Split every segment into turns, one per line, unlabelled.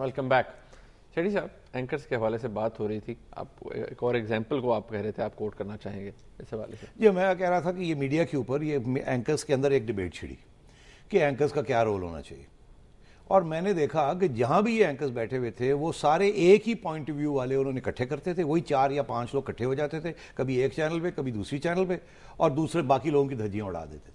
Welcome back. شیڈی صاحب, anchors کے حوالے سے بات ہو رہی تھی, آپ ایک اور ایگزامپل کو آپ کہہ رہے تھے, آپ کوٹ کرنا چاہیں گے اس حوالے سے؟
جی, میں کہہ رہا تھا کہ یہ میڈیا کے اوپر یہ اینکرز کے اندر ایک ڈیبیٹ چھڑی کہ اینکرز کا کیا رول ہونا چاہیے, اور میں نے دیکھا کہ جہاں بھی یہ اینکرز بیٹھے ہوئے تھے وہ سارے ایک ہی پوائنٹ آف ویو والے انہوں نے اکٹھے کرتے تھے, وہی 4 یا 5 لوگ اکٹھے ہو جاتے تھے, کبھی ایک چینل پہ کبھی دوسری چینل پہ, اور دوسرے باقی لوگوں کی دھجیاں اڑا دیتے تھے.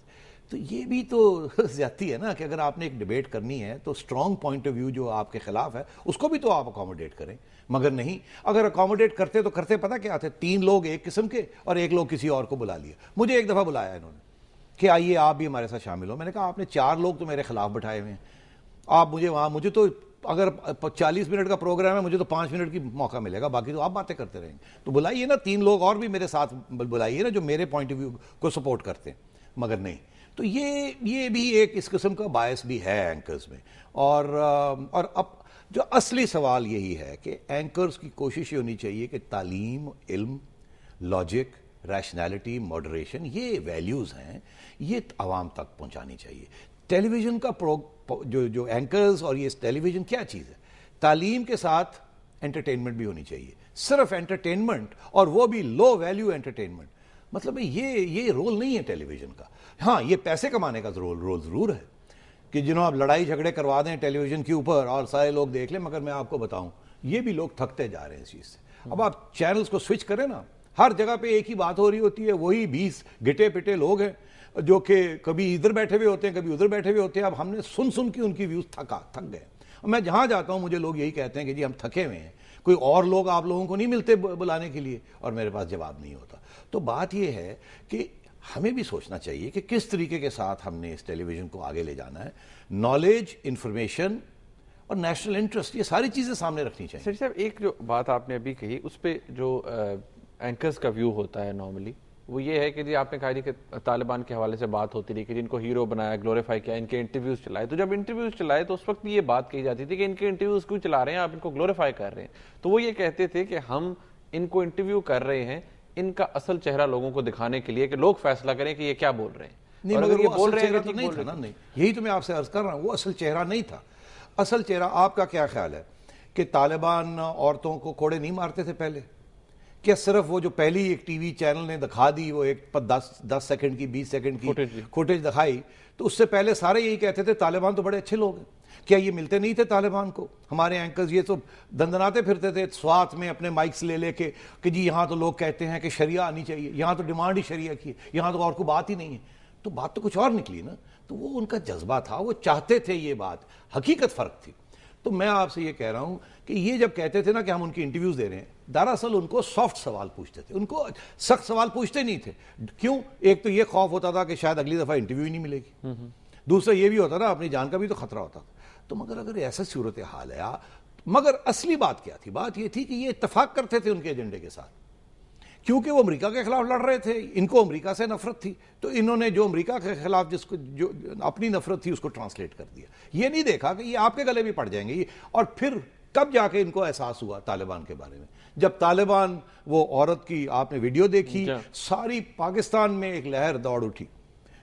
تو یہ بھی تو زیادتی ہے نا کہ اگر آپ نے ایک ڈیبیٹ کرنی ہے تو اسٹرانگ پوائنٹ آف ویو جو آپ کے خلاف ہے اس کو بھی تو آپ اکوموڈیٹ کریں, مگر نہیں. اگر اکوموڈیٹ کرتے تو کرتے پتہ کیا تھے, 3 لوگ ایک قسم کے اور ایک لوگ کسی اور کو بلا لیا. مجھے ایک دفعہ بلایا انہوں نے کہ آئیے آپ بھی ہمارے ساتھ شامل ہو. میں نے کہا آپ نے 4 لوگ تو میرے خلاف بٹھائے ہوئے ہیں, آپ مجھے وہاں, مجھے تو اگر 40 منٹ کا پروگرام ہے مجھے تو 5 منٹ کی موقع ملے گا, باقی تو آپ باتیں کرتے رہیں گے. تو بلائیے نا 3 لوگ اور بھی میرے ساتھ بلائیے نا جو میرے پوائنٹ آف ویو کو سپورٹ کرتے ہیں, مگر نہیں. تو یہ بھی ایک اس قسم کا باعث بھی ہے اینکرز میں. اور اب جو اصلی سوال یہی ہے کہ اینکرز کی کوشش یہ ہونی چاہیے کہ تعلیم, علم, لاجک, ریشنالٹی, ماڈریشن, یہ ویلیوز ہیں, یہ عوام تک پہنچانی چاہیے. ٹیلی ویژن کا جو اینکرز اور یہ ٹیلی ویژن کیا چیز ہے, تعلیم کے ساتھ انٹرٹینمنٹ بھی ہونی چاہیے. صرف انٹرٹینمنٹ, اور وہ بھی لو ویلیو انٹرٹینمنٹ, مطلب یہ رول نہیں ہے ٹیلی ویژن کا. ہاں, یہ پیسے کمانے کا رول ضرور ہے کہ جنہوں آپ لڑائی جھگڑے کروا دیں ٹیلی ویژن کے اوپر اور سارے لوگ دیکھ لیں, مگر میں آپ کو بتاؤں یہ بھی لوگ تھکتے جا رہے ہیں اس چیز سے. اب آپ چینلز کو سوئچ کریں نا, ہر جگہ پہ ایک ہی بات ہو رہی ہوتی ہے, وہی 20 گٹے پٹے لوگ ہیں جو کہ کبھی ادھر بیٹھے ہوئے ہوتے ہیں کبھی ادھر بیٹھے ہوئے ہوتے ہیں. اب ہم نے سن کے ان کی ویوز تھک گئے. میں جہاں جاتا ہوں مجھے لوگ یہی کہتے ہیں کہ جی ہم تھکے ہوئے ہیں, کوئی اور لوگ آپ لوگوں کو نہیں ملتے بلانے کے لیے, اور میرے پاس جواب نہیں ہوتا. تو بات یہ ہے کہ ہمیں بھی سوچنا چاہیے کہ کس طریقے کے ساتھ ہم نے اس ٹیلی ویژن کو آگے لے جانا ہے. نالج, انفارمیشن اور نیشنل انٹرسٹ, یہ ساری چیزیں سامنے رکھنی چاہیے.
سر صاحب, ایک جو بات آپ نے ابھی کہی اس پہ جو اینکرز کا ویو ہوتا ہے نارملی, وہ یہ ہے کہ جی آپ نے کہا جی کہ طالبان کے حوالے سے بات ہوتی رہی کہ جن کو ہیرو بنایا, گلوریفائی کیا, ان کے انٹرویوز چلائے. تو جب انٹرویوز چلائے تو اس وقت یہ بات کہی جاتی تھی کہ ان کے انٹرویوز کیوں چلا رہے ہیں, آپ ان کو گلوریفائی کر رہے ہیں. تو وہ یہ کہتے تھے کہ ہم ان کو انٹرویو کر رہے ہیں ان کا اصل چہرہ لوگوں کو دکھانے کے لیے کہ لوگ فیصلہ کریں کہ یہ کیا بول رہے ہیں.
نہیں, مگر وہ اصل چہرہ تو نہیں تھا نا. نہیں, یہی تو میں آپ سے عرض کر رہا ہوں, وہ اصل چہرہ نہیں تھا. اصل چہرہ آپ کا کیا خیال ہے کہ طالبان عورتوں کو کوڑے نہیں مارتے تھے پہلے؟ کیا صرف وہ جو پہلی ایک ٹی وی چینل نے دکھا دی, وہ ایک 10 سیکنڈ کی 20 سیکنڈ کی فوٹیج دکھائی, تو اس سے پہلے سارے یہی کہتے تھے طالبان تو بڑے اچھے لوگ ہیں؟ کیا یہ ملتے نہیں تھے طالبان کو؟ ہمارے اینکرز یہ تو دندناتے پھرتے تھے سوات میں اپنے مائکس لے کے کہ جی یہاں تو لوگ کہتے ہیں کہ شریعہ آنی چاہیے, یہاں تو ڈیمانڈ ہی شریعہ کی ہے, یہاں تو اور کوئی بات ہی نہیں ہے. تو بات تو کچھ اور نکلی نا. تو وہ ان کا جذبہ تھا, وہ چاہتے تھے یہ بات, حقیقت فرق تھی. تو میں آپ سے یہ کہہ رہا ہوں کہ یہ جب کہتے تھے نا کہ ہم ان کی انٹرویوز دے رہے ہیں, دراصل ان کو سافٹ سوال پوچھتے تھے, ان کو سخت سوال پوچھتے نہیں تھے. کیوں؟ ایک تو یہ خوف ہوتا تھا کہ شاید اگلی دفعہ انٹرویو ہی نہیں ملے گی, دوسرا یہ بھی ہوتا نا اپنی جان کا بھی تو خطرہ ہوتا تھا. تو مگر اگر ایسا صورتحال ہے, مگر اصلی بات کیا تھی؟ بات یہ تھی کہ یہ اتفاق کرتے تھے ان کے ایجنڈے کے ساتھ, کیونکہ وہ امریکہ کے خلاف لڑ رہے تھے, ان کو امریکہ سے نفرت تھی, تو انہوں نے جو امریکہ کے خلاف جس کو جو اپنی نفرت تھی اس کو ٹرانسلیٹ کر دیا. یہ نہیں دیکھا کہ یہ آپ کے گلے بھی پڑ جائیں گے. اور پھر کب جا کے ان کو احساس ہوا طالبان کے بارے میں؟ جب طالبان, وہ عورت کی آپ نے ویڈیو دیکھی, ساری پاکستان میں ایک لہر دوڑ اٹھی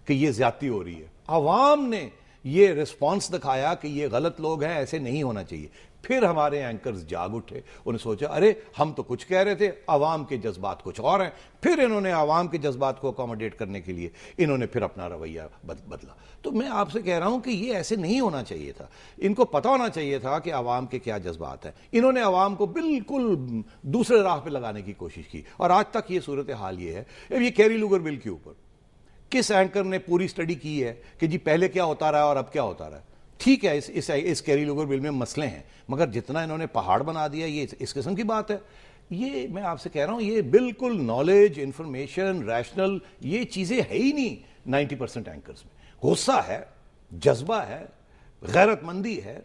کہ یہ زیادتی ہو رہی ہے. عوام نے یہ رسپانس دکھایا کہ یہ غلط لوگ ہیں, ایسے نہیں ہونا چاہیے. پھر ہمارے اینکرز جاگ اٹھے, انہوں نے سوچا ارے ہم تو کچھ کہہ رہے تھے, عوام کے جذبات کچھ اور ہیں. پھر انہوں نے عوام کے جذبات کو اکوموڈیٹ کرنے کے لیے انہوں نے پھر اپنا رویہ بدلا. تو میں آپ سے کہہ رہا ہوں کہ یہ ایسے نہیں ہونا چاہیے تھا. ان کو پتہ ہونا چاہیے تھا کہ عوام کے کیا جذبات ہیں. انہوں نے عوام کو بالکل دوسرے راہ پہ لگانے کی کوشش کی, اور آج تک یہ صورتحال یہ ہے. اب یہ کیری لوگر بل کے اوپر کس اینکر نے پوری سٹڈی کی ہے کہ جی پہلے کیا ہوتا رہا اور اب کیا ہوتا رہا؟ ٹھیک ہے, اس کیری لوگر بل میں مسئلے ہیں, مگر جتنا انہوں نے پہاڑ بنا دیا یہ اس قسم کی بات ہے. یہ میں آپ سے کہہ رہا ہوں یہ بالکل نالج, انفارمیشن, ریشنل, یہ چیزیں ہے ہی نہیں 90% اینکرز میں. غصہ ہے, جذبہ ہے, غیرت مندی ہے,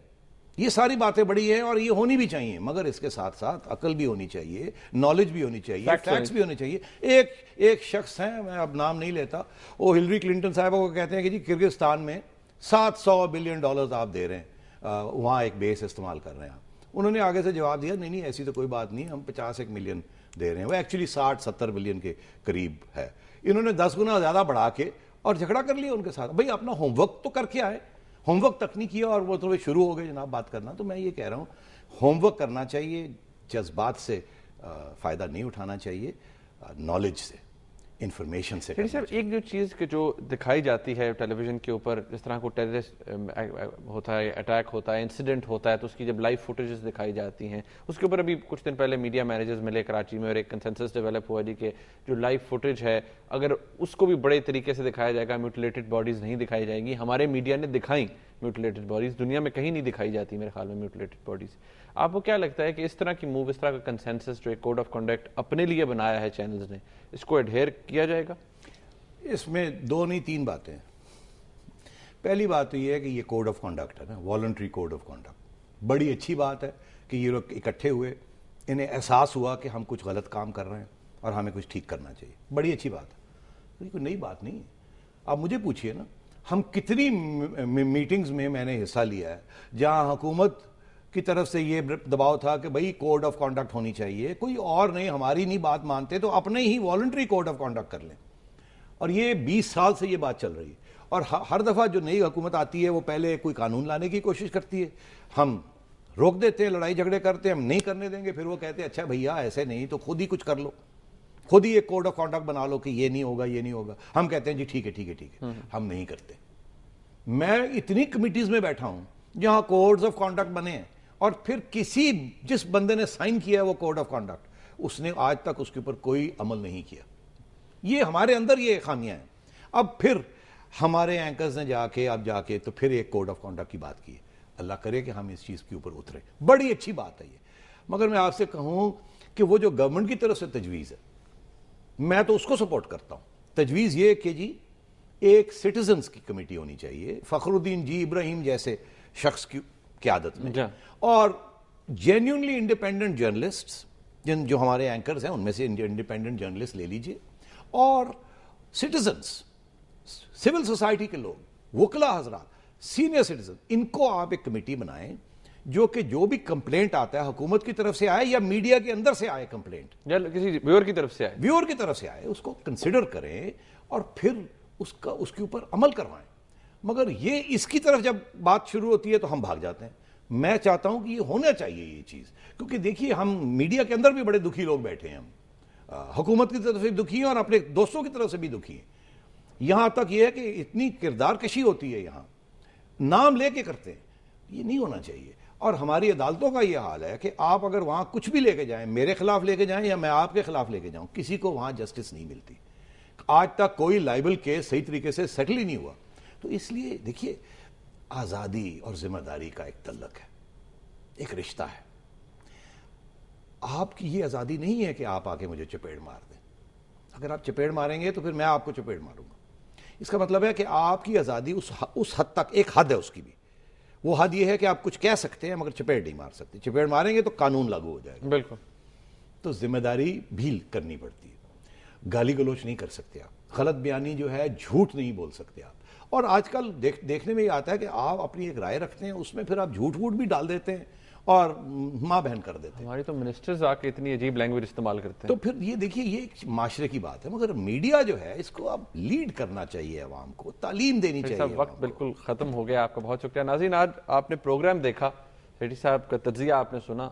یہ ساری باتیں بڑی ہیں اور یہ ہونی بھی چاہیے, مگر اس کے ساتھ ساتھ عقل بھی ہونی چاہیے, نالج بھی ہونی چاہیے, فیکٹس بھی ہونے چاہیے. ایک شخص ہیں, میں اب نام نہیں لیتا, وہ ہلری کلنٹن صاحبہ کو کہتے ہیں کہ جی کرگزستان میں $700 بلین آپ دے رہے ہیں, وہاں ایک بیس استعمال کر رہے ہیں. انہوں نے آگے سے جواب دیا نہیں ایسی تو کوئی بات نہیں, ہم 51 ملین دے رہے ہیں. وہ ایکچولی 60-70 بلین کے قریب ہے. انہوں نے 10 گنا زیادہ بڑھا کے اور جھگڑا کر لیا ان کے ساتھ. بھئی اپنا ہوم ورک تو کر کے آئے, ہوم ورک تک نہیں کیا اور وہ تو شروع ہو گئے جناب بات کرنا. تو میں یہ کہہ رہا ہوں ہوم ورک کرنا چاہیے, جذبات سے فائدہ نہیں اٹھانا چاہیے, نالج سے, انفارمیشن سے.
صاحب ایک جو چیز کہ جو دکھائی جاتی ہے ٹیلی ویژن کے اوپر, جس طرح کو ٹیررسٹ ہوتا ہے, اٹیک ہوتا ہے, انسیڈنٹ ہوتا ہے, تو اس کی جب لائیو فوٹیجز دکھائی جاتی ہیں, اس کے اوپر ابھی کچھ دن پہلے میڈیا مینیجرز ملے کراچی میں اور ایک کنسنسس ڈیولپ ہوا جی کہ جو لائیو فوٹیج ہے اگر اس کو بھی بڑے طریقے سے دکھایا جائے گا, میوٹیلیٹڈ باڈیز نہیں دکھائی جائیں گی. ہمارے میڈیا نے دکھائیں میوٹیلیٹڈ باڈیز, دنیا میں کہیں نہیں دکھائی جاتی میرے خیال میں میوٹیلیٹڈ باڈیز. آپ کو کیا لگتا ہے کہ اس طرح کی موو, اس طرح کا کنسنسس جو ایک کوڈ آف کنڈکٹ اپنے لیے بنایا ہے چینلز نے, اس کو ایڈہیئر کیا جائے گا؟
اس میں 2 نہیں 3 باتیں. پہلی بات تو یہ ہے کہ یہ کوڈ آف کنڈکٹ ہے نا, والنٹری کوڈ آف کنڈکٹ. بڑی اچھی بات ہے کہ یہ لوگ اکٹھے ہوئے, انہیں احساس ہوا کہ ہم کچھ غلط کام کر رہے ہیں اور ہمیں کچھ ٹھیک کرنا چاہیے. بڑی اچھی بات ہے, کوئی نئی بات نہیں ہے. آپ مجھے پوچھئے نا, ہم کتنی میٹنگز میں نے حصہ لیا ہے جہاں حکومت کی طرف سے یہ دباؤ تھا کہ بھئی کوڈ آف کنڈکٹ ہونی چاہیے, کوئی اور نہیں, ہماری نہیں بات مانتے تو اپنے ہی والنٹری کوڈ آف کنڈکٹ کر لیں. اور یہ 20 سال سے یہ بات چل رہی ہے, اور ہر دفعہ جو نئی حکومت آتی ہے وہ پہلے کوئی قانون لانے کی کوشش کرتی ہے, ہم روک دیتے ہیں, لڑائی جھگڑے کرتے ہیں, ہم نہیں کرنے دیں گے, پھر وہ کہتے ہیں اچھا بھیا ایسے نہیں تو خود ہی کچھ کر لو, خود ہی ایک کوڈ آف کنڈکٹ بنا لو کہ یہ نہیں ہوگا, یہ نہیں ہوگا. ہم کہتے ہیں جی ٹھیک ہے ٹھیک ہے ٹھیک ہے, ہم نہیں کرتے. میں اتنی کمیٹیز میں بیٹھا ہوں جہاں کوڈز آف کنڈکٹ بنے ہیں, اور پھر جس بندے نے سائن کیا ہے وہ کوڈ آف کنڈکٹ, اس نے آج تک اس کے اوپر کوئی عمل نہیں کیا. یہ ہمارے اندر یہ خامیاں ہیں. اب پھر ہمارے اینکرز نے جا کے تو پھر ایک کوڈ آف کنڈکٹ کی بات کی ہے. اللہ کرے کہ ہم اس چیز کے اوپر اترے, بڑی اچھی بات ہے یہ. مگر میں آپ سے کہوں کہ وہ جو گورنمنٹ کی طرف سے تجویز ہے, میں تو اس کو سپورٹ کرتا ہوں. تجویز یہ کہ جی ایک سٹیزنز کی کمیٹی ہونی چاہیے, فخر الدین جی ابراہیم جیسے شخص کی قیادت میں, اور جینیونلی انڈیپینڈنٹ جرنلسٹس, جو ہمارے اینکرز ہیں ان میں سے انڈیپینڈنٹ جرنلسٹ لے لیجئے, اور سٹیزنز, سول سوسائٹی کے لوگ, وکلا حضرات, سینئر سٹیزن, ان کو آپ ایک کمیٹی بنائیں جو کہ جو بھی کمپلینٹ آتا ہے حکومت کی طرف سے آئے یا میڈیا کے اندر سے آئے کمپلینٹ,
یا کسی ویور کی طرف سے آئے, اس کو کنسیڈر کریں اور پھر اس کے اوپر عمل کروائیں. مگر یہ اس کی طرف جب بات شروع ہوتی ہے تو ہم بھاگ جاتے ہیں. میں چاہتا ہوں کہ یہ ہونا چاہیے یہ چیز, کیونکہ دیکھیے ہم میڈیا کے اندر بھی بڑے دکھی لوگ بیٹھے ہیں, ہم حکومت کی طرف سے دکھی ہیں اور اپنے دوستوں کی طرف سے بھی دکھی ہیں. یہاں تک یہ ہے کہ اتنی کردار کشی ہوتی ہے, یہاں نام لے کے کرتے ہیں, یہ نہیں ہونا چاہیے. اور ہماری عدالتوں کا یہ حال ہے کہ آپ اگر وہاں کچھ بھی لے کے جائیں, میرے خلاف لے کے جائیں یا میں آپ کے خلاف لے کے جاؤں, کسی کو وہاں جسٹس نہیں ملتی. آج تک کوئی لائبل کیس صحیح طریقے سے سیٹل ہی نہیں ہوا. تو اس لیے دیکھیے آزادی اور ذمہ داری کا ایک تعلق ہے, ایک رشتہ ہے. آپ کی یہ آزادی نہیں ہے کہ آپ آ کے مجھے چپیڑ مار دیں. اگر آپ چپیڑ ماریں گے تو پھر میں آپ کو چپیڑ ماروں گا. اس کا مطلب ہے کہ آپ کی آزادی اس حد تک, ایک حد ہے اس کی بھی, وہ حد یہ ہے کہ آپ کچھ کہہ سکتے ہیں مگر چپیڑ نہیں مار سکتے. چپیڑ ماریں گے تو قانون لاگو ہو جائے گا. بالکل.
تو ذمہ داری بھی کرنی پڑتی ہے. گالی گلوچ نہیں کر سکتے آپ, غلط بیانی جو ہے, جھوٹ نہیں بول سکتے آپ. اور آج کل دیکھنے میں یہ آتا ہے کہ آپ اپنی ایک رائے رکھتے ہیں, اس میں پھر آپ جھوٹ ووٹ بھی ڈال دیتے ہیں اور ماں بہن کر دیتے ہیں.
ہماری تو منسٹرز آ کے اتنی عجیب لینگویج استعمال کرتے ہیں.
تو پھر یہ دیکھیے یہ ایک معاشرے کی بات ہے, مگر میڈیا جو ہے اس کو اب لیڈ کرنا چاہیے, عوام کو تعلیم دینی چاہیے.
وقت بالکل ختم ہو گیا. آپ کا بہت شکریہ. ناظرین, آج آپ نے پروگرام دیکھا, سیٹھی صاحب کا تجزیہ آپ نے سنا.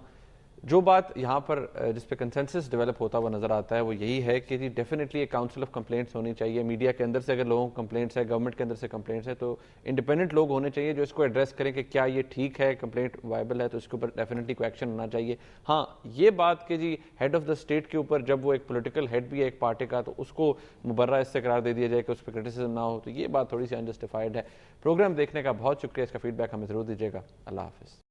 جو بات یہاں پر جس پہ کنسنسس ڈیولپ ہوتا ہوا نظر آتا ہے وہ یہی ہے کہ جی ڈیفینیٹلی ایک کاؤنسل آف کمپلینٹس ہونی چاہیے. میڈیا کے اندر سے اگر لوگوں کو کمپلینٹس ہے, گورنمنٹ کے اندر سے کمپلینٹس ہے, تو انڈیپینڈنٹ لوگ ہونے چاہیے جو اس کو ایڈریس کریں کہ کیا یہ ٹھیک ہے, کمپلینٹ وائبل ہے, تو اس کے اوپر ڈیفینیٹلی کوئی ایکشن ہونا چاہیے. ہاں یہ بات کہ جی ہیڈ آف دا اسٹیٹ کے اوپر جب وہ ایک پولیٹیکل ہیڈ بھی ہے ایک پارٹی کا, تو اس کو مبرہ اس سے قرار دے دیا جائے کہ اس پہ کرٹیسزم نہ ہو, تو یہ بات تھوڑی سی انجسٹیفائڈ ہے. پروگرام دیکھنے کا بہت شکریہ. اس کا فیڈ بیک ہمیں ضرور دیجیے گا. اللہ حافظ.